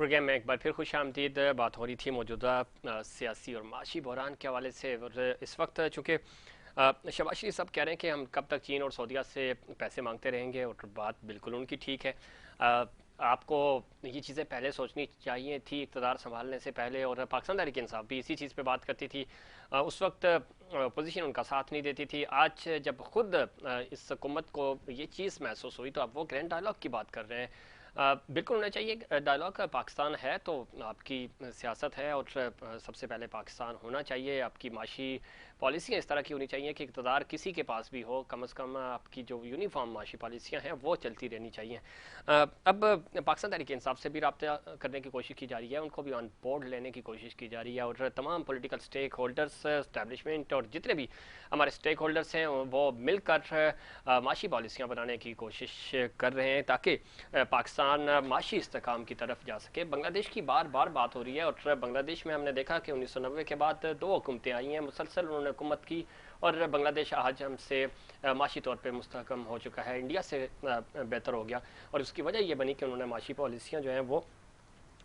Programme में एक बार फिर खुश आमदीद। बात हो रही थी मौजूदा सियासी और माशी बहरान के हवाले से, और इस वक्त चूँकि शहबाज शरीफ साहब कह रहे हैं कि हम कब तक चीन और सऊदीया से पैसे मांगते रहेंगे, और बात बिल्कुल उनकी ठीक है। आपको ये चीज़ें पहले सोचनी चाहिए थी इक़्तिदार संभालने से पहले, और पाकिस्तान तहरीक इंसाफ भी इसी चीज़ पे बात करती थी। उस वक्त अपोजिशन उनका साथ नहीं देती थी। आज जब खुद इस हुकूमत को ये चीज़ महसूस हुई तो अब वो ग्रैंड डायलॉग की बात कर रहे हैं। बिल्कुल होना चाहिए डायलॉग। पाकिस्तान है तो आपकी सियासत है, और सबसे पहले पाकिस्तान होना चाहिए। आपकी माशी पॉलिसियाँ इस तरह की होनी चाहिए कि इक़्तिदार किसी के पास भी हो, कम से कम आपकी जो यूनिफॉर्म माशी पॉलिसियाँ हैं वो चलती रहनी चाहिए। अब पाकिस्तान तहरीक इंसाफ से भी रब्ता करने की कोशिश की जा रही है, उनको भी ऑन बोर्ड लेने की कोशिश की जा रही है, और तमाम पॉलिटिकल स्टेक होल्डर्स, एस्टैब्लिशमेंट और जितने भी हमारे स्टेक होल्डर्स हैं वो मिलकर माशी पॉलिसियाँ बनाने की कोशिश कर रहे हैं ताकि पाकिस्तान माशी इस्तेकाम की तरफ जा सके। बांग्लादेश की बार बार बात हो रही है, और बांग्लादेश में हमने देखा कि 1990 के बाद 2 हुकूमतें आई हैं, मुसलसल उन्होंने हुकूमत की, और बांग्लादेश आज हमसे माशी तौर पे मुस्तहकम हो चुका है, इंडिया से बेहतर हो गया। और उसकी वजह ये बनी कि उन्होंने माशी पॉलिसियाँ जो हैं वो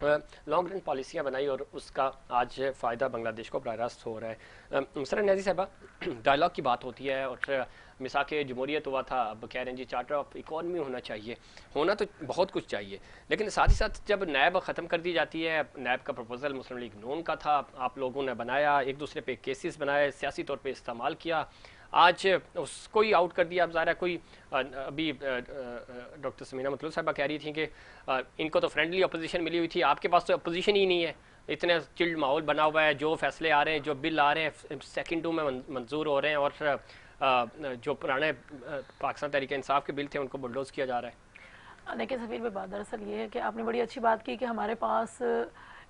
लॉन्ग रन पॉलिसियाँ बनाई, और उसका आज फ़ायदा बांग्लादेश को बराह रास्त हो रहा है। मुसर्रत न्याज़ी साहबा, डायलॉग की बात होती है, और मिसाक जमहूरियत हुआ था, अब कह रहे हैं जी चार्टर ऑफ इकॉनमी होना चाहिए। होना तो बहुत कुछ चाहिए, लेकिन साथ ही साथ जब नैब ख़त्म कर दी जाती है, नैब का प्रपोजल मुस्लिम लीग नून का था, आप लोगों ने बनाया, एक दूसरे पे केसेस बनाए, सियासी तौर पे इस्तेमाल किया, आज उसको ही आउट कर दिया। अब ज़ाहिर है कोई अभी डॉक्टर समीना मतलूब साहबा कह रही थी कि इनको तो फ्रेंडली अपोजिशन मिली हुई थी, आपके पास तो अपोजिशन ही नहीं है, इतने चिल्ड माहौल बना हुआ है, जो फैसले आ रहे हैं, जो बिल आ रहे हैं सेकंड टू में मंजूर हो रहे हैं, और जो पुराने पाकिस्तान तहरीक इंसाफ के बिल थे उनको बुलडोज किया जा रहा है। देखिए सफ़ीर भाई, बात दरअसल ये है कि आपने बड़ी अच्छी बात की कि हमारे पास,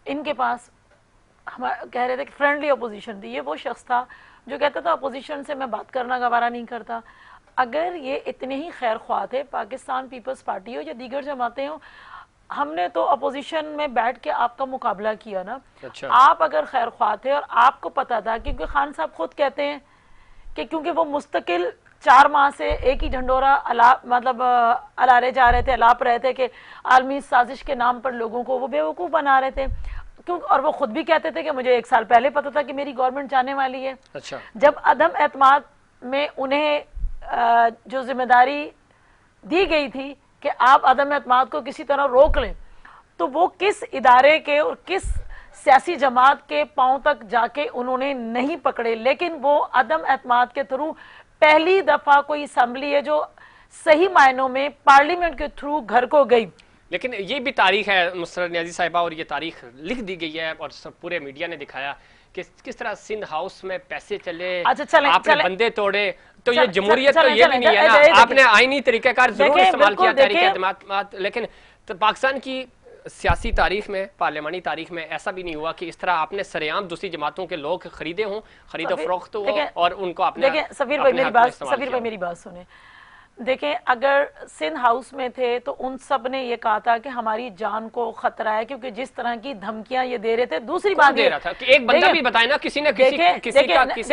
इनके पास, हम कह रहे थे कि फ्रेंडली अपोजिशन थी। ये वो शख्स था जो कहता था अपोजिशन से मैं बात करना गवारा नहीं करता। अगर ये इतने ही खैर ख्वाह थे, पाकिस्तान पीपल्स पार्टी हो या दीगर जमातें हो, हमने तो अपोजिशन में बैठ के आपका मुकाबला किया ना। अच्छा। आप अगर खैर ख्वाह थे और आपको पता था, क्योंकि खान साहब खुद कहते हैं कि क्योंकि वो मुस्तकिल 4 माह से एक ही ढंडोरा अलारे जा रहे थे, अलाप रहे थे कि आलमी साजिश के नाम पर लोगों को वो बेवकूफ़ बना रहे थे, क्यों, और वो खुद भी कहते थे कि मुझे 1 साल पहले पता था कि मेरी गवर्नमेंट जाने वाली है। अच्छा। जब अदम एतमाद में उन्हें जो जिम्मेदारी दी गई थी कि आप अदम एतमाद को किसी तरह रोक लें, तो वो किस इदारे के और किस सियासी जमात के पांव तक जाके उन्होंने नहीं पकड़े, लेकिन वो अदम एतमाद के थ्रू पहली दफा कोई असम्बली है जो सही मायनों में पार्लियामेंट के थ्रू घर को गई। लेकिन ये भी तारीख है मुसर्रत न्याज़ी साहिबा, और ये तारीख लिख दी गई है, और सब पूरे मीडिया ने दिखाया कि किस तरह सिंध हाउस में पैसे चले। अच्छा, चले, आपने चले, बंदे तोड़े, तो ये जमहूरियत तो ये भी नहीं है ना। आपने आईनी तरीक़ाकार जरूर इस्तेमाल किया तहरीक, लेकिन तो पाकिस्तान की सियासी तारीख में, पार्लियामानी तारीख में ऐसा भी नहीं हुआ कि इस तरह आपने सरेआम दूसरी जमातों के लोग खरीदे हों, खरीदो फरोख्त हो, और उनको आपने। देखिए सफ़ीर भाई मेरी बात सुने। देखें, अगर सिंध हाउस में थे तो उन सब ने ये कहा था कि हमारी जान को खतरा है, क्योंकि जिस तरह की धमकियां ये दे रहे थे। दूसरी बात दे रहा था कि एक बंदा भी बताए ना, किसी ने किसी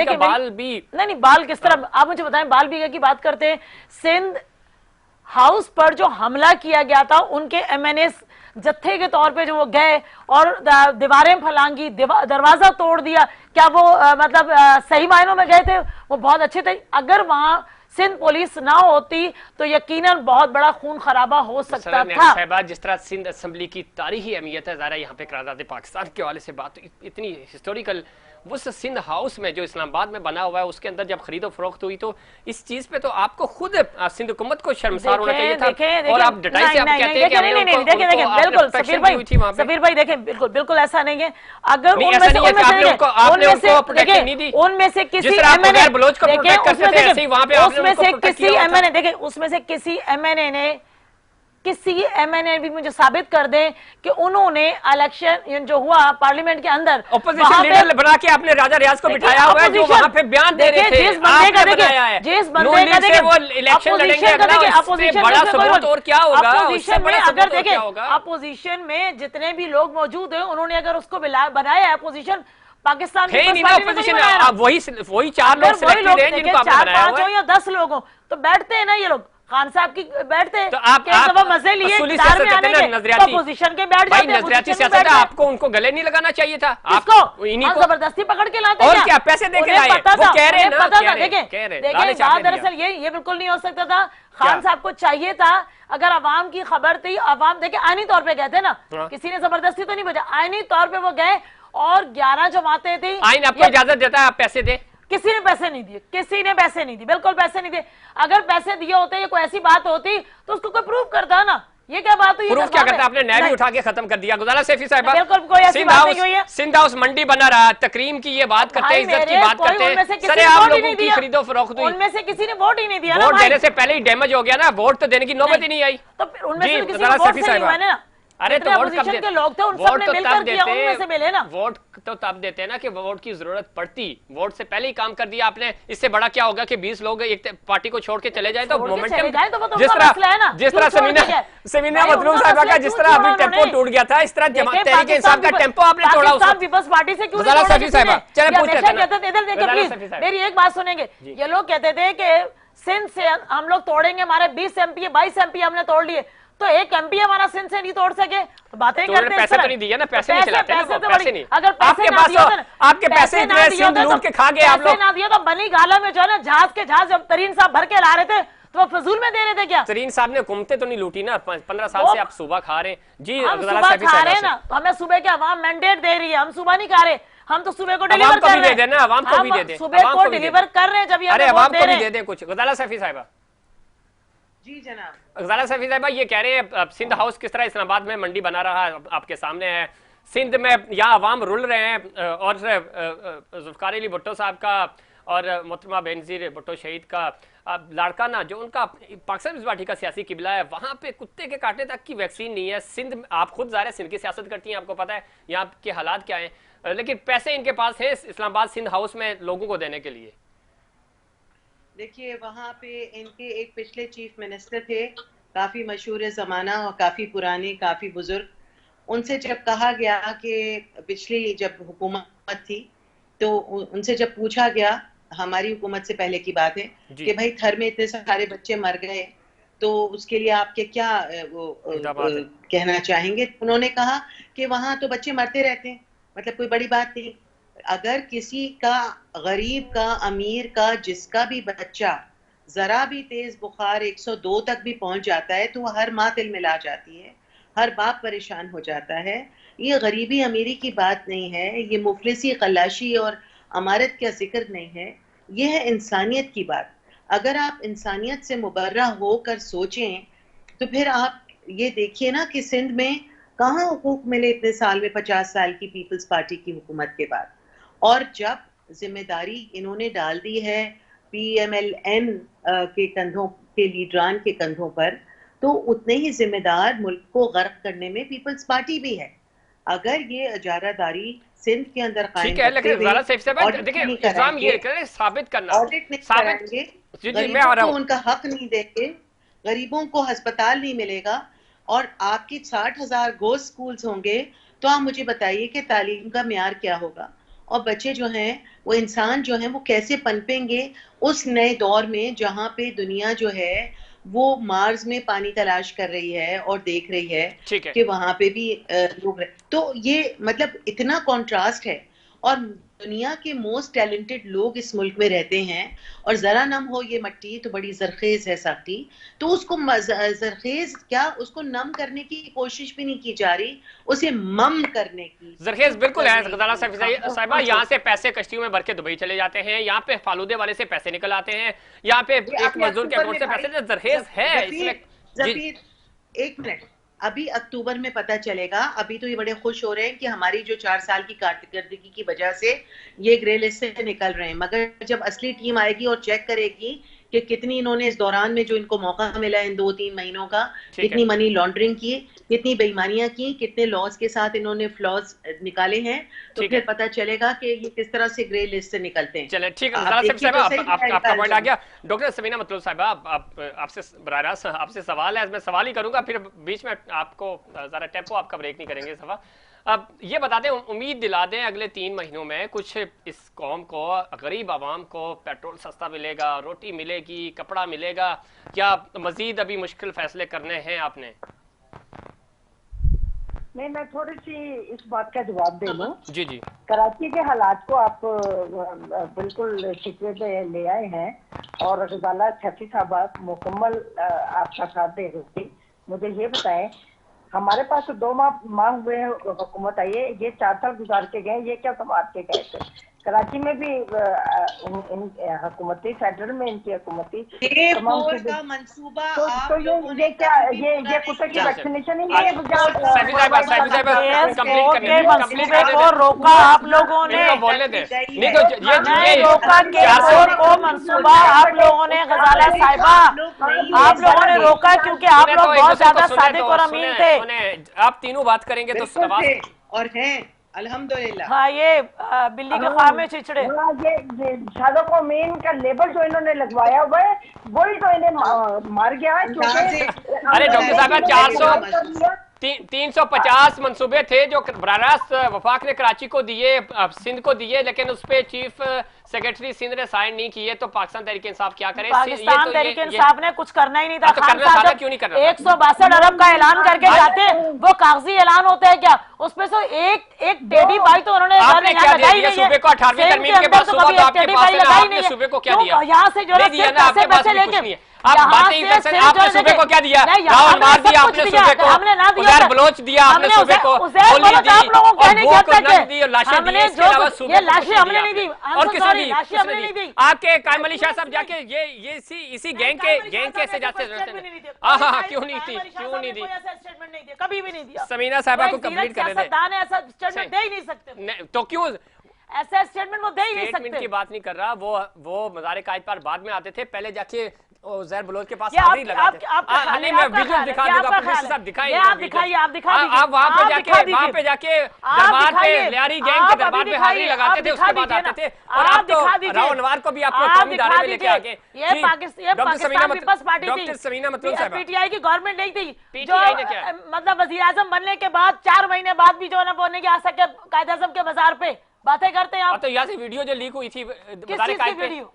का बाल भी नहीं, बाल किस तरह, आप मुझे बताएं, बाल बीघा की बात करते हैं। सिंध हाउस पर जो हमला किया गया था, उनके MNA जत्थे के तौर पे जो वो गए और दीवारें फलांगी, दरवाजा तोड़ दिया, क्या वो सही मायनों में गए थे? वो बहुत अच्छे थे। अगर वहां सिंध पुलिस ना होती तो यकीनन बहुत बड़ा खून खराबा हो सकता था। जिस तरह सिंध असेंबली की तारीखी अहमियत है, ज़रा यहाँ पे करारदाद पाकिस्तान के हवाले से बात इतनी हिस्टोरिकल, उस सिंध हाउस में जो इस्लामाबाद में बना हुआ है, उसके अंदर जब खरीदो फरोख्त हुई, तो इस चीज पे तो आपको खुद सिंध हुकूमत को शर्मसार होना चाहिए था। और आप डटाई से आप कहते हैं कि बिल्कुल सफ़ीर भाई देखें, बिल्कुल ऐसा नहीं है। अगर उनमें से किसी MNA ने किसी MNA भी मुझे साबित कर दे कि उन्होंने इलेक्शन जो हुआ पार्लियामेंट के अंदर, ऑपोजिशन लीडर बना के आपने राजा रियाज को बिठाया हुआ है, जो वहां पे बयान दे रहे थे। जिस बंदे का देखिए वो इलेक्शन लड़ेंगे, बड़ा सबूत और क्या होगा? अपोजिशन में अगर देखें, अपोजिशन में जितने भी लोग मौजूद हैं, उन्होंने अगर उसको बनाया है अपोजिशन, पाकिस्तान वही 4 लोग 4-5 हो या 10 लोग हो, तो बैठते हैं ना ये लोग, खान साहब की बैठते तो आप मजे लिए असूली इक़्तिदार में सियासत है आने ना, के, नजरियाती तो पोजीशन के बैठ भाई, जाते, नजरियाती पोजीशन में सियासत है, बैठ आपको उनको गले नहीं लगाना चाहिए था। किसको? आप इन्हीं को जबरदस्ती पकड़ के लाते और क्या पैसे दे के लाए, वो कह रहे हैं ना, देखिए बात दरअसल ये बिल्कुल नहीं हो सकता था। खान साहब को चाहिए था, अगर अवाम की खबर थी, अवाम देखिए आईनी तौर पे गए थे ना, किसी ने जबरदस्ती तो नहीं भेजा, आईनी तौर पे वो गए और 11 जमातें थी। आईन आपको इजाजत देता है आप पैसे दे, किसी ने पैसे नहीं दिए, किसी ने पैसे नहीं दिए, बिल्कुल पैसे नहीं दिए। अगर पैसे दिए होते या कोई ऐसी बात होती तो उसको कोई प्रूफ करता ना। ये क्या बात हुई? प्रूफ क्या करता? आपने न्याय भी उठा के खत्म कर दिया। गुजारा सैफी साहिबा, बिल्कुल कोई ऐसी बात नहीं हुई है। सिंध हाउस मंडी बना रहा, तकरीम की ये बात करते हैं, इज्जत की बात करते हैं, सरे आप लोगों की खरीदो फरोख्त हुई, उनमें से किसी ने वोट ही नहीं दिया। वोट देने से पहले ही डैमेज हो गया ना, वोट तो देने की नौबत ही नहीं आई। तो फिर उनमें से किसी ने वोट नहीं हुआ ना। अरे तो वोट कब के लोग थे, उन सब ने मिलकर किया, उनमें से मिले ना। वोट तो तब देते हैं ना कि वोट की जरूरत पड़ती, वोट से पहले ही काम कर दिया आपने। इससे बड़ा क्या होगा कि 20 लोग एक पार्टी को छोड़ के चले जाए तो मोमेंटम, जिस तरह समीना मतलूब साहिबा का जिस तरह अभी टेम्पो टूट गया था, इस तरह तहरीक इंसाफ का टेम्पो आपने तोड़ा। पीपल्स पार्टी से क्यों? सैफी साहिबा चले पूछ लेते हैं, मेरी एक बात सुनेंगे। ये लोग कहते थे कि सिंध से हम लोग तोड़ेंगे, हमारे 20 एमपी 22 एमपी हमने तोड़ लिए, तो एक एमपी हमारा सिंध से नहीं तोड़ सके तो बातें करते हैं। पैसे तो नहीं दिए ना, पैसे नहीं खिलाते ना, पैसे नहीं। अगर आपके पास आपके पैसे इतने सिंध लूट के खा गए आप लोग। ना दिए तो बनी गाला में जो है ना जहाज के जहाज जब तरीन साहब भर के ला रहे थे तो वो फजूल में दे रहे थे क्या? तरीन साहब ने हुकूमतें तो नहीं लूटी ना, 15 साल से आप सुबह खा रहे हैं जी। हम सुबह खा रहे हैं ना, तो हमें सुबह के अवाम मैंडेट दे रही है, हम सुबह नहीं खा रहे, हम तो सुबह को डिलीवर कर रहे हैं। अवाम को भी दे दें, सुबह को डिलीवर कर रहे हैं जब अरे अवाम को भी दे दें कुछ। गुजारा सैफी साहिबा जी जनाब, गुजारा सैफी साहिबा ये कह रहे हैं सिंध हाउस किस तरह इस्लामाबाद में मंडी बना रहा है, आपके सामने है। सिंध में यहाँ अवाम रुल रहे हैं और जुल्फकार अली भुट्टो साहब का और मोहतरमा बेनजीर भुट्टो शहीद का लाड़काना, जो उनका पाकिस्तान पीपल्स पार्टी का सियासी किबला है, वहाँ पे कुत्ते के कांटे तक की वैक्सीन नहीं है। सिंध में आप खुद ज़ाहिर है सिंध की सियासत करती हैं, आपको पता है यहाँ के हालात क्या हैं, लेकिन पैसे इनके पास है इस्लामाबाद सिंध हाउस में लोगों को देने के लिए। देखिए वहाँ पे इनके एक पिछले चीफ मिनिस्टर थे, काफी मशहूर जमाना और काफी पुराने, काफी बुजुर्ग। उनसे जब कहा गया कि पिछली जब हुकूमत थी तो उनसे जब पूछा गया, हमारी हुकूमत से पहले की बात है, कि भाई थर में इतने सारे बच्चे मर गए तो उसके लिए आपके क्या कहना चाहेंगे? उन्होंने कहा कि वहां तो बच्चे मरते रहते हैं, मतलब कोई बड़ी बात नहीं। अगर किसी का, गरीब का, अमीर का, जिसका भी बच्चा जरा भी तेज बुखार 102 तक भी पहुंच जाता है तो हर माँ तिलमिला जाती है, हर बाप परेशान हो जाता है। ये गरीबी अमीरी की बात नहीं है, ये मुफलिसी, खलाशी और अमारत का जिक्र नहीं है, ये है इंसानियत की बात। अगर आप इंसानियत से मुबर्रा होकर सोचें तो फिर आप ये देखिए ना कि सिंध में कहाँ हुकूक मिले इतने साल में, 50 साल की पीपल्स पार्टी की हुकूमत के बाद। और जब जिम्मेदारी इन्होंने डाल दी है PMLN के कंधों के, लीडरान के कंधों पर, तो उतने ही जिम्मेदार मुल्क को गर्क करने में पीपल्स पार्टी भी है। अगर ये इजारादारी सिंध के अंदर कायम साबित करना, ऑडिट नहीं कराएंगे, गरीबों को उनका हक नहीं देंगे, गरीबों को अस्पताल नहीं मिलेगा और आपकी 60,000 गोश्त स्कूल्स होंगे, तो आप मुझे बताइए कि तालीम का म्यार क्या होगा और बच्चे जो हैं, वो इंसान जो हैं, वो कैसे पनपेंगे उस नए दौर में जहां पे दुनिया जो है वो मार्स में पानी तलाश कर रही है और देख रही है कि वहां पे भी लोग। तो ये मतलब इतना कॉन्ट्रास्ट है और दुनिया के मोस्ट टैलेंटेड लोग इस मुल्क में रहते हैं और जरा नम हो ये मट्टी तो बड़ी जरखेज है सख्ती, तो उसको जरखेज क्या, उसको नम करने की कोशिश भी नहीं की जा रही, उसे मम करने की। जरखेज बिल्कुल है साहिबा, यहाँ से पैसे कश्तियों में भर के दुबई चले जाते हैं, यहाँ पे फालूदे वाले से पैसे निकल आते हैं, यहाँ पे एक मजदूर के अकाउंट से पैसे, जरखेज है इसमें। एक मिनट, अभी अक्टूबर में पता चलेगा। अभी तो ये बड़े खुश हो रहे हैं कि हमारी जो 4 साल की कारकर्दगी की वजह से ये ग्रे लिस्ट से निकल रहे हैं, मगर जब असली टीम आएगी और चेक करेगी कि कितनी इन्होंने इस दौरान में जो इनको मौका मिला इन 2-3 महीनों का, कितनी मनी लॉन्ड्रिंग की, कितनी बेईमानियां की, कितने लॉस के साथ इन्होंने फ्लॉज निकाले हैं, तो फिर पता चलेगा कि ये किस तरह से ग्रे लिस्ट से निकलते हैं। चले ठीक है, आपका पॉइंट आ गया। डॉक्टर समीना मतलूब साहिबा, आपसे बराह रास्त आपसे सवाल है, मैं सवाल ही करूंगा, फिर बीच में आपको जरा टेम्पो आपका ब्रेक नहीं करेंगे सफा। अब ये बता दें, उम्मीद दिला दें अगले 3 महीनों में कुछ इस कौम को, गरीब आवाम को पेट्रोल सस्ता मिलेगा, रोटी मिलेगी, कपड़ा मिलेगा, या मजीद अभी मुश्किल फैसले करने हैं आपने? नहीं, मैं थोड़ी सी इस बात का जवाब दे लूं। जी जी। कराची के हालात को आप बिल्कुल शिकवे पे ले आए हैं और गजाला शफी साहबा मुकम्मल आपका साथ दे रही थी। मुझे ये बताएं, हमारे पास तो 2 माह हुए हुकूमत आई है, ये 4 साल गुजार के गए, ये क्या संभाल के गए थे? कराची में भी हुकूमती, फेडरल में इनकी हुकूमती का मंसूबा तो ये क्या ये कुत्ते की वैक्सीनेशन ही नहीं है? मंसूबे को रोका आप लोगों ने, बोलने दे। रोका केसर को मंसूबा आप लोगों ने, गजाला साहिबा आप लोगों ने रोका क्योंकि आप लोग बहुत ज्यादा सादिक और अमीन थे। आप तीनों बात करेंगे तो और हैं अल्हम्दुलिल्लाह। हाँ, ये बिल्ली के खाम में चिचड़े। ये सादों को मेन का लेबल जो इन्होंने लगवाया हुआ है वही तो इन्हें मार गया है। अरे डॉक्टर साहब, 350 मंसूबे थे जो बराह रास्त वफाक ने कराची को दिए, सिंध को दिए, लेकिन उस पे चीफ सेक्रेटरी सिंध ने साइन नहीं किए, तो पाकिस्तान तहरीक इंसाफ क्या करे? पाकिस्तान तहरीक इंसाफ ने कुछ करना ही नहीं था। तो करना था, क्यों नहीं करना? 162 अरब का ऐलान करके जाते, वो कागजी ऐलान होता है क्या? उसमें से एक टेढ़ी बाई तो उन्होंने सूबे को 18वीं तरमीम के बाद सूबा तो आपके पास है, आपने सूबे को क्या दिया? यहाँ से जो पैसे लेके आप बातें ही कर, आपने सूबे को क्या दिया? रावल मार दिया आपने सूबे को, उधर बलोच दिया आपने सूबे को, गोली दी और लाशें दी, इसके अलावा सूबे को लाशें हमने नहीं दी और किसने दी? आपके कायम अली शाह साहब जाके ये इसी गैंग के से जाते हैं। हाँ, क्यों नहीं थी? क्यों नहीं दी? कभी भी नहीं दिया। समीना साहबा को कंप्लीट कर दे। ऐसा स्टेटमेंट दे ही नहीं सकते। तो क्यों ऐसा स्टेटमेंट वो दे ही नहीं सकते? स्टेटमेंट की बात नहीं कर रहा, वो मज़ार कायद पर बाद में आते थे, पहले जाके ज़ैर बलोच के पास हाजिरी लगाते। नहीं, मैं विजुअल दिखा दूंगा, प्रोड्यूसर साहब दिखाइए, आप दिखाइए, आप वहां पे जाके दरबार पे लियारी गैंग के दरबार पे हाजिरी लगाते थे, उसके बाद आते थे। और आप तो राव अनवार को भी आपको कौमी दायरे में लेके आगे। ये पाकिस्तान पीपल्स पार्टी थी, डॉक्टर समीना मतलूब साहब, पीटीआई की गवर्नमेंट नहीं थी। पीटीआई ने क्या मतलब वजीर आजम बनने के बाद 4 महीने बाद भी जो है ना बोलने की आ सके कायद आजम के बाजार पे बातें करते हैं आप। तो यहाँ से वीडियो जो लीक हुई थी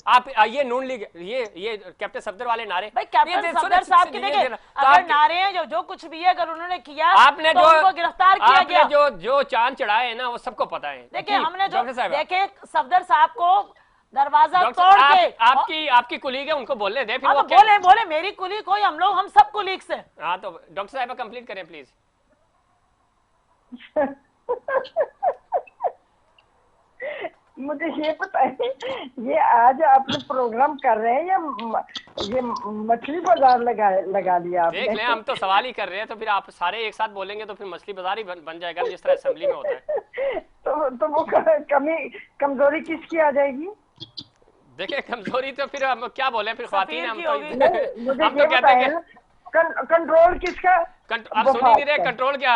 आप ये नून लीग, ये कैप्टन सफदर वाले नारे, भाई कैप्टन सफदर साहब के देखिए, अगर नारे हैं जो कुछ भी है, अगर उन्होंने किया आपने तो उनको गिरफ्तार किया गया। जो चांद चढ़ाए हैं ना वो सबको पता है। देखिए हमने जो देखे सफदर साहब को दरवाजा तोड़ के, आपकी कुलीग है, उनको बोलने दे फिर। बोले मेरी कुलीग कोई, हम सब कुलीग से। हाँ, तो डॉक्टर साहब कंप्लीट करें प्लीज। मुझे ये बताइए, ये आज आपने प्रोग्राम कर रहे हैं या ये मछली बाजार लगा लिया आपने? देख लें, हम तो सवाल ही कर रहे हैं, तो फिर आप सारे एक साथ बोलेंगे तो फिर मछली बाजार ही बन जाएगा, जिस तरह असेंबली में होता है। तो वो कमजोरी किसकी आ जाएगी? देखिए, कमजोरी तो फिर हम क्या बोले, फिर ख्वातीन हम तो कहते हैं कंट्रोल किसका? आप सुन ही नहीं रहे, कंट्रोल क्या?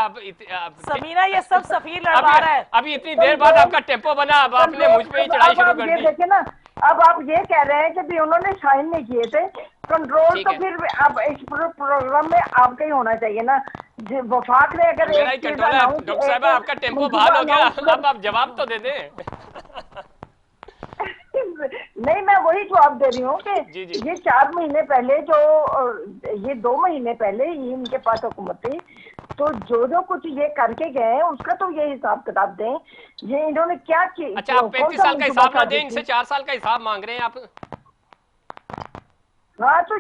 समीना ये सब सफीर लड़वा रहा है। अभी इतनी देर बाद आपका टेम्पो बना, अब आपने मुझ पे ही चढ़ाई शुरू कर दी। देखिए ना, अब आप ये कह रहे हैं कि भी उन्होंने साइन नहीं किए थे, कंट्रोल तो फिर अब इस प्रोग्राम में आपका ही होना चाहिए ना। वफाक ने अगर डॉक्टर साहब आपका टेम्पो बहाल हो गया, अब आप जवाब तो दे दें। नहीं, मैं वही जवाब दे रही हूँ कि ये 4 महीने पहले ये 2 महीने पहले ही इनके पास हुकूमत थी, तो जो कुछ ये करके गए हैं उसका तो ये हिसाब किताब दें। ये इन्होंने क्या किया? अच्छा, आप 35 साल का हिसाब ना दें, इनसे 4 साल का हिसाब मांग रहे हैं आप। हाँ, तो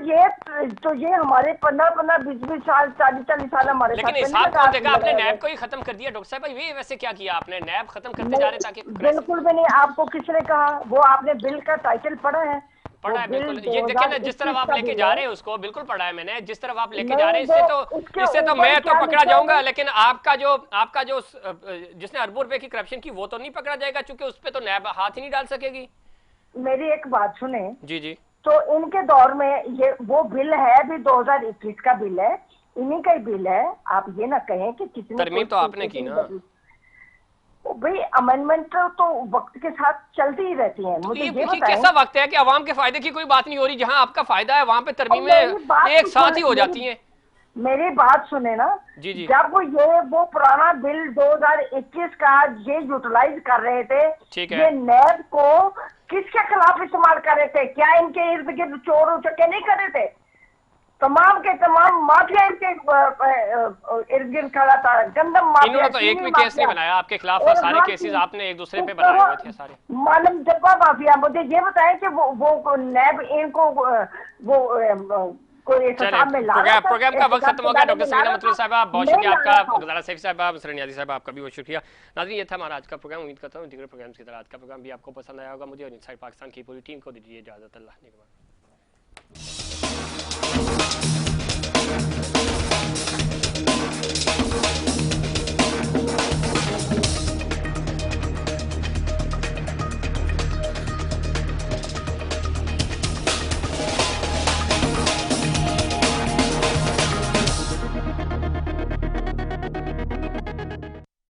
ये हमारे 15-15, 20-20 साल, 40-40 साल हमारे, लेकिन हिसाब कौन देगा? आपने नैब को ही खत्म कर दिया डॉक्टर साहब। ये वैसे क्या किया आपने? नैब खत्म करते जा रहे ताकि बिल्कुल भी नहीं। आपको किसने कहा? वो आपने बिल का टाइटल पढ़ा है? पढ़ा है, बिल्कुल। ये देखिए ना, जिस तरफ आप लेके जा रहे हैं उसको बिल्कुल पढ़ा है मैंने। जिस तरफ आप लेके जा रहे हैं इससे तो मैं तो पकड़ा जाऊंगा, लेकिन आपका जो जिसने अरबों रुपए की करप्शन की वो तो नहीं पकड़ा जाएगा, क्योंकि उस पर तो नैब हाथ ही नहीं डाल सकेगी। मेरी एक बात सुने जी। तो इनके दौर में ये वो बिल है भी 2021 का बिल है, इन्हीं का ही बिल है। आप ये ना कहें कि कितनी तरमीम तो आपने की ना भाई। अमेंडमेंट तो वक्त के साथ चलती ही रहती है। मुझे ये कैसा वक्त है कि अवाम के फायदे की कोई बात नहीं हो रही, जहां आपका फायदा है वहां पे तरमीमें एक साथ ही हो जाती हैं। मेरी बात सुने ना। जी जी जब वो पुराना बिल 2021 का ये यूटिलाइज कर रहे थे, ठीक ये है। नैब को किसके खिलाफ इस्तेमाल कर रहे थे? क्या इनके इर्द गिर्द चोर उचक्के नहीं कर रहे थे? तमाम के तमाम माफिया इनके इर्द गिर्द खड़ा था, गंदम माफिया, इन्होंने तो एक चीनी भी केस नहीं माफिया, बनाया आपके खिलाफ, और सारे हाँ केसेस जी, आपने एक दूसरे पे बनाए हुए थे सारे। मालूम जब्बा माफिया। मुझे ये बताएं कि वो नैब इनको वो कोई चले एहतसाब में ला रहा प्रोग्राम था, प्रोग्राम का वक्त एहतसाब खत्म के हो गया। दायरे डॉक्टर में ला सकीना रहा मतलूब था, साहब बहुत नहीं शुक्रिया ला आपका, रहा था। गजाला सैफ साहब, सरनियाजी साहब आपका भी बहुत शुक्रिया। नाज़रीन ये था हमारा आज का प्रोग्राम। उम्मीद करता हूँ दीगर प्रोग्राम्स की तरह आज का प्रोग्राम भी आपको पसंद आया होगा। मुझे और इनसाइड पाकिस्तान की पूरी टीम को दीजिए इजाज़त। अल्लाह ने